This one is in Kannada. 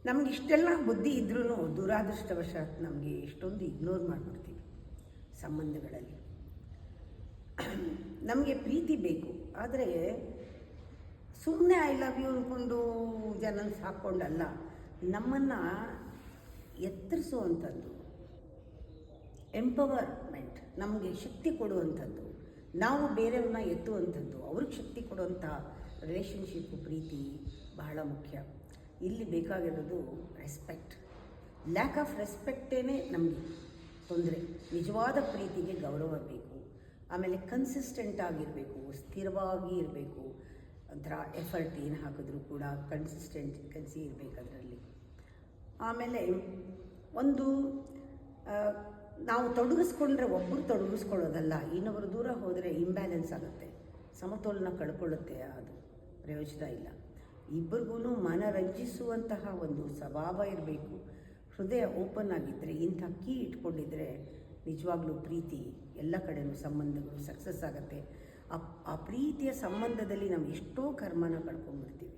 ನಮ್ಗೆ ಇಷ್ಟೆಲ್ಲ ಬುದ್ಧಿ ಇದ್ರೂ ದುರಾದೃಷ್ಟವಶಾತ್ ನಮಗೆ ಎಷ್ಟೊಂದು ಇಗ್ನೋರ್ ಮಾಡಿಬಿಡ್ತೀವಿ ಸಂಬಂಧಗಳಲ್ಲಿ. ನಮಗೆ ಪ್ರೀತಿ ಬೇಕು, ಆದರೆ ಸುಮ್ಮನೆ ಐ ಲವ್ ಯು ಅಂದ್ಕೊಂಡು ಜನನ ಸಾಕ್ಕೊಂಡಲ್ಲ, ನಮ್ಮನ್ನು ಎತ್ತರಿಸುವಂಥದ್ದು, ಎಂಪವರ್ಮೆಂಟ್, ನಮಗೆ ಶಕ್ತಿ ಕೊಡುವಂಥದ್ದು, ನಾವು ಬೇರೆಯವ್ರನ್ನ ಎತ್ತುವಂಥದ್ದು, ಅವ್ರಿಗೆ ಶಕ್ತಿ ಕೊಡುವಂಥ ರಿಲೇಷನ್ಶಿಪ್ಪು, ಪ್ರೀತಿ ಬಹಳ ಮುಖ್ಯ. ಇಲ್ಲಿ ಬೇಕಾಗಿರೋದು ರೆಸ್ಪೆಕ್ಟ್. ಲ್ಯಾಕ್ ಆಫ್ ರೆಸ್ಪೆಕ್ಟೇ ನಮಗೆ ತೊಂದರೆ. ನಿಜವಾದ ಪ್ರೀತಿಗೆ ಗೌರವ ಬೇಕು, ಆಮೇಲೆ ಕನ್ಸಿಸ್ಟೆಂಟ್ ಆಗಿರಬೇಕು, ಸ್ಥಿರವಾಗಿ ಇರಬೇಕು. ಒಂಥರ ಎಫರ್ಟ್ ಏನು ಹಾಕಿದ್ರೂ ಕೂಡ ಕನ್ಸಿಸ್ಟೆನ್ಸಿ ಇರಬೇಕು ಅದರಲ್ಲಿ. ಆಮೇಲೆ ಒಂದು ನಾವು ತೊಡಗಿಸ್ಕೊಂಡ್ರೆ ಒಬ್ಬರು ತೊಡಗಿಸ್ಕೊಳ್ಳೋದಲ್ಲ, ಇನ್ನೊಬ್ಬರು ದೂರ ಹೋದರೆ ಇಂಬ್ಯಾಲೆನ್ಸ್ ಆಗುತ್ತೆ, ಸಮತೋಲನ ಕಳ್ಕೊಳ್ಳುತ್ತೆ, ಅದು ಪ್ರಯೋಜನ ಇಲ್ಲ. ಇಬ್ಬರಿಗೂ ಮನರಂಜಿಸುವಂತಹ ಒಂದು ಸ್ವಭಾವ ಇರಬೇಕು, ಹೃದಯ ಓಪನ್ ಆಗಿದ್ದರೆ, ಇಂಥ ಕೀ ಇಟ್ಕೊಂಡಿದ್ರೆ ನಿಜವಾಗ್ಲೂ ಪ್ರೀತಿ ಎಲ್ಲ ಕಡೆಯೂ ಸಂಬಂಧಗಳು ಸಕ್ಸಸ್ ಆಗುತ್ತೆ. ಆ ಪ್ರೀತಿಯ ಸಂಬಂಧದಲ್ಲಿ ನಾವು ಎಷ್ಟೋ ಕರ್ಮನ ಕಳ್ಕೊಂಡ್ಬಿಡ್ತೀವಿ.